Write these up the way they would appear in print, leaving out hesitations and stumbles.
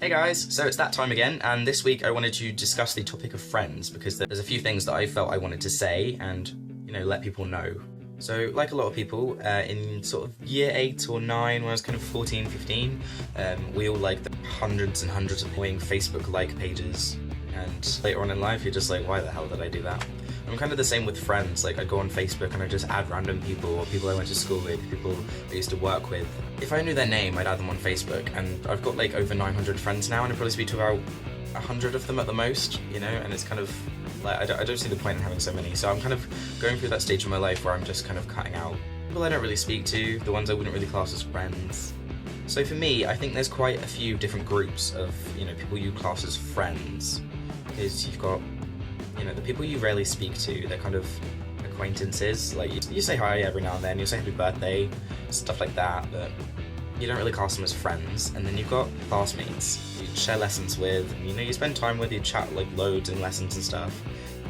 Hey guys, so it's that time again, and this week I wanted to discuss the topic of friends because there's a few things that I felt I wanted to say and, let people know. So, like a lot of people, in sort of year 8 or 9, when I was kind of 14, 15, we all liked the hundreds and hundreds of annoying Facebook like pages, and later on in life you're just like, why the hell did I do that? I'm kind of the same with friends. Like, I'd go on Facebook and I'd just add random people, or people I went to school with, people I used to work with. If I knew their name, I'd add them on Facebook, and I've got like over 900 friends now, and I probably speak to about 100 of them at the most, and it's kind of like, I don't see the point in having so many. So I'm kind of going through that stage of my life where I'm just kind of cutting out people I don't really speak to, the ones I wouldn't really class as friends. So for me, I think there's quite a few different groups of, people you class as friends, because you've got the people you rarely speak to, they're kind of acquaintances. Like, you say hi every now and then, you say happy birthday, stuff like that, but you don't really class them as friends. And then you've got classmates you share lessons with, and you spend time with, you chat like loads in lessons and stuff.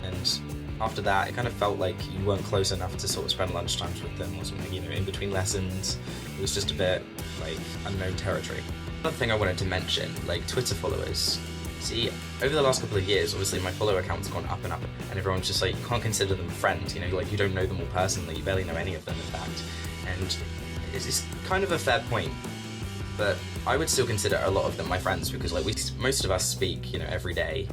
And after that, it kind of felt like you weren't close enough to sort of spend lunchtimes with them or something, in between lessons. It was just a bit like unknown territory. Another thing I wanted to mention, like Twitter followers. See, over the last couple of years, obviously my follower account's gone up and up, and everyone's just like, you can't consider them friends, you don't know them all personally, you barely know any of them in fact, and it's kind of a fair point, but I would still consider a lot of them my friends, because most of us speak, every day,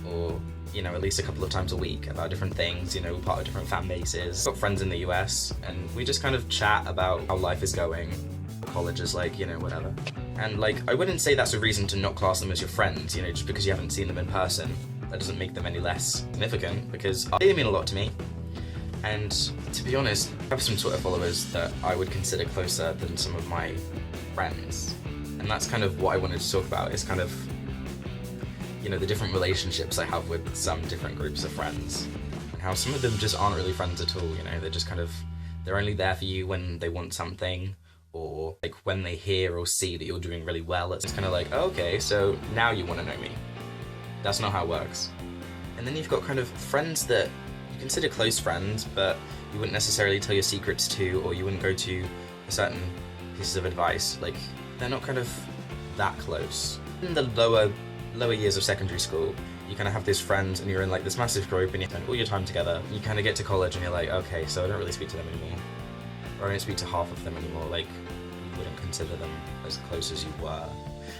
or, at least a couple of times a week about different things, we're part of different fan bases. I've got friends in the US, and we just kind of chat about how life is going, college is like, whatever. And I wouldn't say that's a reason to not class them as your friends, just because you haven't seen them in person. That doesn't make them any less significant, because they mean a lot to me. And to be honest, I have some Twitter followers that I would consider closer than some of my friends. And that's kind of what I wanted to talk about, is kind of, the different relationships I have with some different groups of friends. And how some of them just aren't really friends at all, they're just kind of, they're only there for you when they want something, or when they hear or see that you're doing really well. It's kind of like, oh, okay, so now you want to know me. That's not how it works. And then you've got kind of friends that you consider close friends, but you wouldn't necessarily tell your secrets to, or you wouldn't go to a certain pieces of advice. They're not kind of that close. In the lower years of secondary school, you kind of have these friends, and you're in this massive group, and you spend all your time together. You kind of get to college, and you're like, okay, so I don't really speak to them anymore. Or I don't speak to half of them anymore, you wouldn't consider them as close as you were.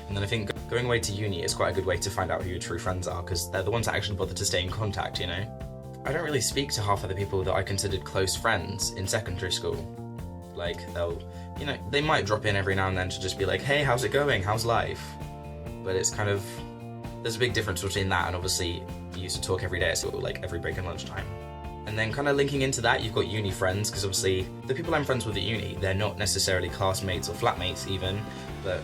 And then I think going away to uni is quite a good way to find out who your true friends are, because they're the ones that actually bother to stay in contact, I don't really speak to half of the people that I considered close friends in secondary school. They'll, they might drop in every now and then to just be like, hey, how's it going? How's life? But it's kind of, there's a big difference between that and obviously you used to talk every day at school, every break and lunchtime. And then kind of linking into that, you've got uni friends, because obviously the people I'm friends with at uni, they're not necessarily classmates or flatmates even, but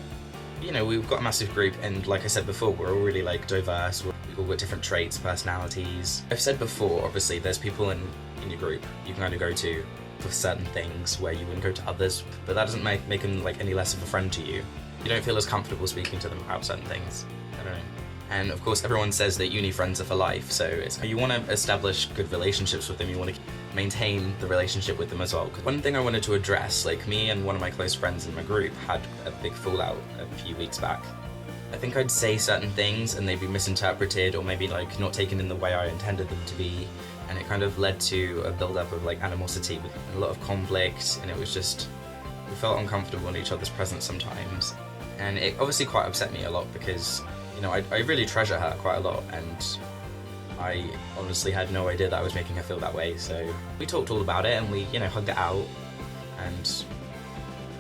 we've got a massive group, and like I said before, we're all really diverse, we've all got different traits, personalities. I've said before, obviously there's people in your group you can kind of go to for certain things where you wouldn't go to others, but that doesn't make them any less of a friend to you. You don't feel as comfortable speaking to them about certain things. I don't know. And of course, everyone says that uni friends are for life, so you want to establish good relationships with them, you want to maintain the relationship with them as well. One thing I wanted to address, me and one of my close friends in my group had a big fallout a few weeks back. I think I'd say certain things and they'd be misinterpreted, or maybe not taken in the way I intended them to be, and it kind of led to a build-up of animosity with a lot of conflict, and it was just, we felt uncomfortable in each other's presence sometimes. And it obviously quite upset me a lot, because I really treasure her quite a lot, and I honestly had no idea that I was making her feel that way. So we talked all about it, and we, hugged it out, and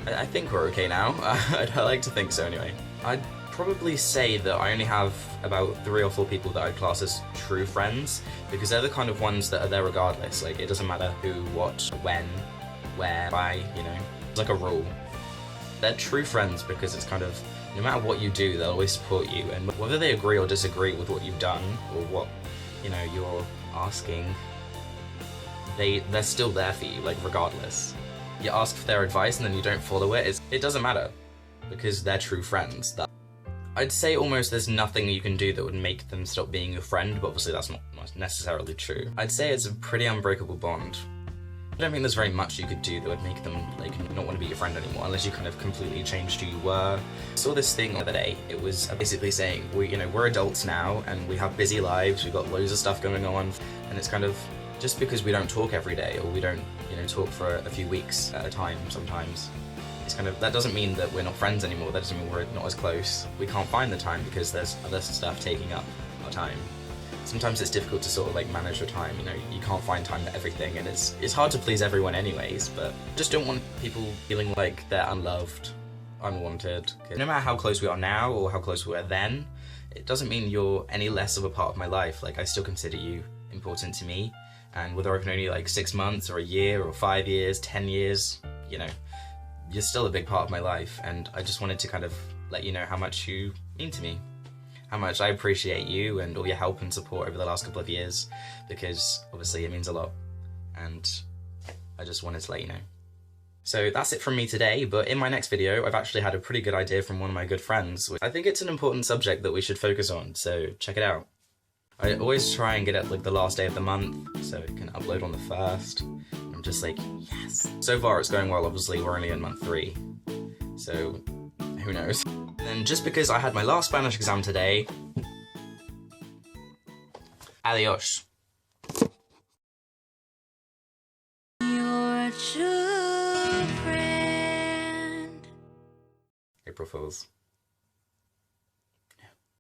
I think we're okay now. I'd like to think so anyway. I'd probably say that I only have about 3 or 4 people that I'd class as true friends, because they're the kind of ones that are there regardless. It doesn't matter who, what, when, where, why, it's like a rule. They're true friends because it's kind of, no matter what you do, they'll always support you, and whether they agree or disagree with what you've done, or what, you're asking, they're still there for you, regardless. You ask for their advice and then you don't follow it, it doesn't matter, because they're true friends. I'd say almost there's nothing you can do that would make them stop being your friend, but obviously that's not necessarily true. I'd say it's a pretty unbreakable bond. I don't think there's very much you could do that would make them like not want to be your friend anymore, unless you kind of completely changed who you were. I saw this thing the other day. It was basically saying we're adults now and we have busy lives, we've got loads of stuff going on, and it's kind of just because we don't talk every day or we don't talk for a few weeks at a time sometimes. It's kind of, that doesn't mean that we're not friends anymore, that doesn't mean we're not as close. We can't find the time because there's other stuff taking up our time. Sometimes it's difficult to sort of like manage your time, you can't find time for everything, and it's hard to please everyone anyways, but I just don't want people feeling like they're unloved, unwanted. No matter how close we are now or how close we were then, it doesn't mean you're any less of a part of my life. Like, I still consider you important to me, and whether I've known you like 6 months or a year or 5 years, 10 years, you're still a big part of my life, and I just wanted to kind of let you know how much you mean to me. How much I appreciate you and all your help and support over the last couple of years, because obviously it means a lot, and I just wanted to let you know. So that's it from me today, but in my next video I've actually had a pretty good idea from one of my good friends. I think it's an important subject that we should focus on, so check it out. I always try and get it like the last day of the month, so it can upload on the 1st. I'm just like, yes! So far it's going well, obviously we're only in month 3, so who knows. And just because I had my last Spanish exam today, adios. Your true friend. April Fools.